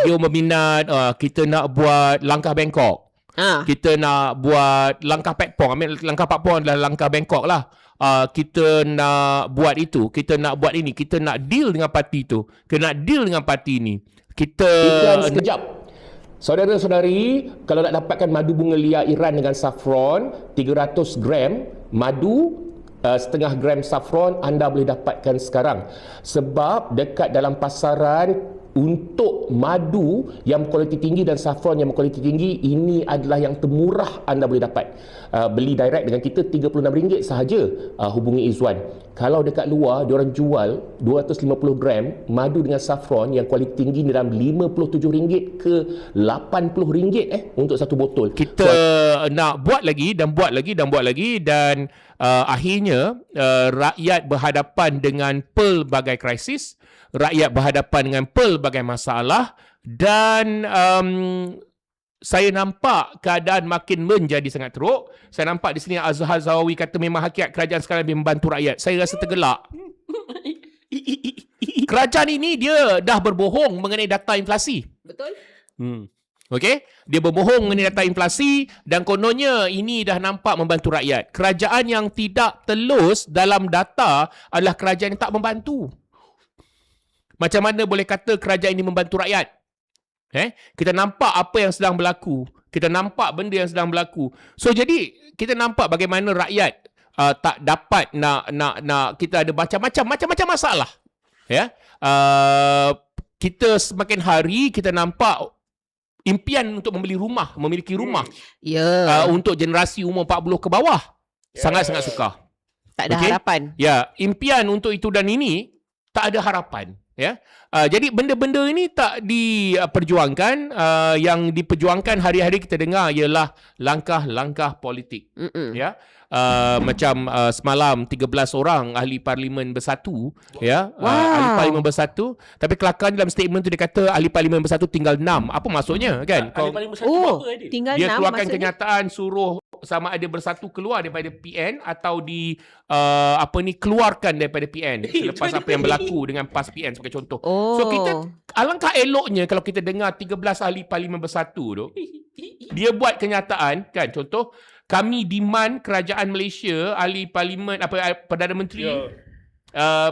dia berminat kita nak buat langkah Bangkok. Kita nak buat langkah Patpong. Langkah Patpong adalah langkah Bangkok lah. Kita nak buat itu, kita nak buat ini, kita nak deal dengan parti tu, kita nak deal dengan parti ini. Kita iklan sekejap. Saudara-saudari, kalau nak dapatkan madu bunga liar Iran dengan saffron 300 gram madu, setengah gram saffron anda boleh dapatkan sekarang. Sebab dekat dalam pasaran untuk madu yang kualiti tinggi dan saffron yang kualiti tinggi, ini adalah yang termurah anda boleh dapat. Beli direct dengan kita RM36 sahaja. Hubungi Izwan. Kalau dekat luar diorang jual 250 gram madu dengan saffron yang kualiti tinggi dalam RM57 ke RM80 untuk satu botol. Kita nak buat lagi dan buat lagi dan buat lagi, dan akhirnya rakyat berhadapan dengan pelbagai krisis, rakyat berhadapan dengan pelbagai masalah, dan saya nampak keadaan makin menjadi sangat teruk. Saya nampak di sini Azhar Zawawi kata memang hakikat kerajaan sekarang lebih membantu rakyat. Saya rasa tergelak. Kerajaan ini dia dah berbohong mengenai data inflasi. Betul? Okey, dia berbohong mengenai data inflasi dan kononnya ini dah nampak membantu rakyat. Kerajaan yang tidak telus dalam data adalah kerajaan yang tak membantu. Macam mana boleh kata kerajaan ini membantu rakyat? Kita nampak apa yang sedang berlaku. Kita nampak benda yang sedang berlaku. So jadi kita nampak bagaimana rakyat tak dapat nak kita ada macam-macam masalah. Ya. Kita semakin hari kita nampak impian untuk memiliki rumah. Untuk generasi umur 40 ke bawah. Sangat-sangat suka. Tak ada harapan. Ya, impian untuk itu dan ini tak ada harapan. Ya, jadi benda-benda ini tak diperjuangkan. Yang diperjuangkan hari-hari kita dengar ialah langkah-langkah politik. Ya, macam semalam 13 orang ahli parlimen bersatu. Ya, ahli parlimen bersatu. Tapi kelakar dalam statement tu dia kata ahli parlimen bersatu tinggal 6. Apa maksudnya kan? Ahli parlimen bersatu apa Adil? Tinggal 6 dia keluarkan maksudnya? kenyataan suruh sama ada bersatu keluar daripada PN atau keluarkan daripada PN selepas apa yang berlaku dengan PAS PN sebagai contoh. So kita alangkah eloknya kalau kita dengar 13 ahli parlimen bersatu tu dia buat kenyataan kan, contoh kami demand kerajaan Malaysia, ahli parlimen Perdana Menteri,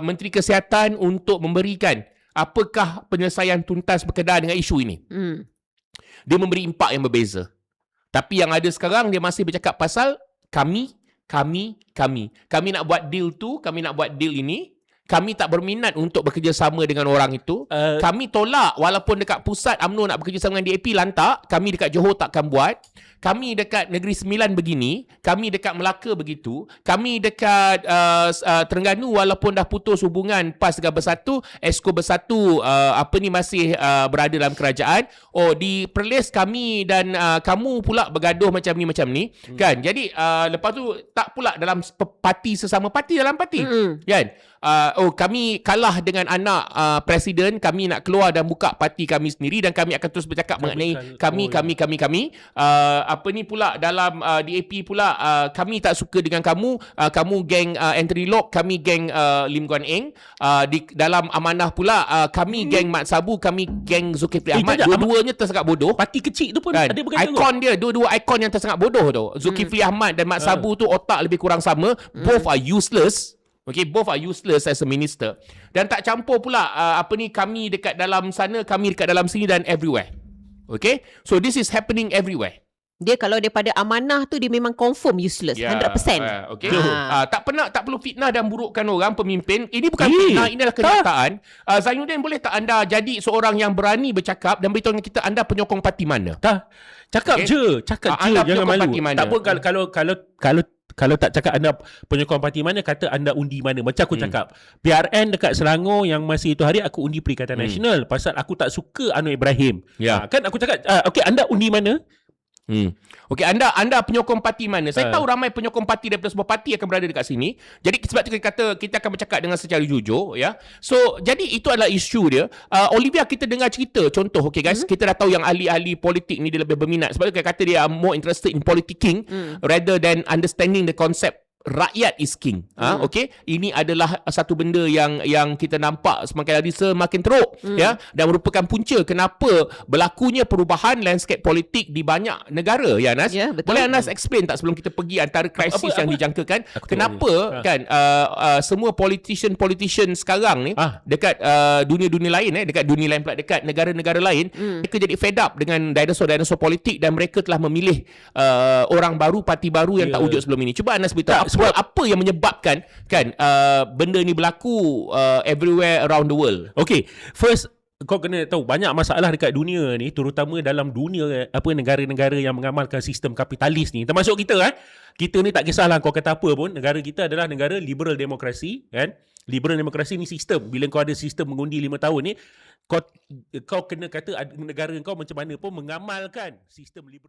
Menteri Kesihatan untuk memberikan apakah penyelesaian tuntas berkenaan dengan isu ini. Dia memberi impak yang berbeza. Tapi yang ada sekarang dia masih bercakap pasal kami nak buat deal tu, kami nak buat deal ini. Kami tak berminat untuk bekerjasama dengan orang itu. Kami tolak walaupun dekat pusat UMNO nak bekerjasama dengan DAP lantak. Kami dekat Johor takkan buat. Kami dekat Negeri Sembilan begini. Kami dekat Melaka begitu. Kami dekat Terengganu walaupun dah putus hubungan PAS dengan Bersatu, Esko Bersatu masih berada dalam kerajaan. Di Perlis kami dan kamu pula bergaduh macam ni. Kan? Jadi lepas tu tak pula dalam parti sesama parti dalam parti. Kan? Kami kalah dengan anak presiden, kami nak keluar dan buka parti kami sendiri dan kami akan terus bercakap mengenai kami. Dalam DAP pula kami tak suka dengan kamu, kamu geng Anthony Lok, kami geng Lim Guan Eng. Di dalam amanah pula kami geng Mat Sabu, kami geng Zulkifli Ahmad. Dua-duanya tersangat bodoh. Parti kecil tu pun kan? ada berkata ikon dia, dua-dua ikon yang tersangat bodoh tu. Zulkifli Ahmad dan Mat Sabu tu otak lebih kurang sama. Both are useless. Okay, both are useless as a minister. Dan tak campur pula kami dekat dalam sana, kami dekat dalam sini dan everywhere. Okay, so this is happening everywhere. Dia kalau daripada amanah tu dia memang confirm useless, 100%. Okay. Tak perlu fitnah dan burukkan orang pemimpin. Ini bukan fitnah, ini adalah kenyataan. Zainuddin, boleh tak anda jadi seorang yang berani bercakap dan beritahu dengan kita anda penyokong parti mana? Cakap je jangan malu. Tak pun kalau tak cakap anda penyokong parti mana, kata anda undi mana. Macam aku cakap, PRN dekat Selangor yang masih itu hari aku undi Perikatan Nasional pasal aku tak suka Anwar Ibrahim. Kan aku cakap okey, anda undi mana? Okey, anda penyokong parti mana? Saya tahu ramai penyokong parti daripada sebuah parti akan berada dekat sini. Jadi sebab itu kita akan bercakap dengan secara jujur, ya. So jadi itu adalah isu dia. Olivia, kita dengar cerita contoh, okey guys, kita dah tahu yang ahli-ahli politik ni dia lebih berminat sebab dia kata dia more interested in politicking rather than understanding the concept rakyat is king. Okey, ini adalah satu benda yang kita nampak semakin hari semakin teruk ya, dan merupakan punca kenapa berlakunya perubahan landscape politik di banyak negara ya Anas. Ya, betul. Boleh Anas explain tak sebelum kita pergi antara krisis yang dijangkakan, kenapa kan semua politician sekarang ni dekat dunia-dunia lain dekat dunia lain pula, dekat negara-negara lain, mereka jadi fed up dengan dinosaur politik dan mereka telah memilih orang baru, parti baru yang tak wujud sebelum ini. Cuba Anas beritahu apa yang menyebabkan kan benda ni berlaku everywhere around the world. Okay, first kau kena tahu banyak masalah dekat dunia ni, terutama dalam dunia negara-negara yang mengamalkan sistem kapitalis ni, termasuk kita kita ni tak kisahlah kau kata apa pun, negara kita adalah negara liberal demokrasi kan. Liberal demokrasi ni sistem, bila kau ada sistem mengundi 5 tahun ni, kau kena kata negara kau macam mana pun mengamalkan sistem liberal.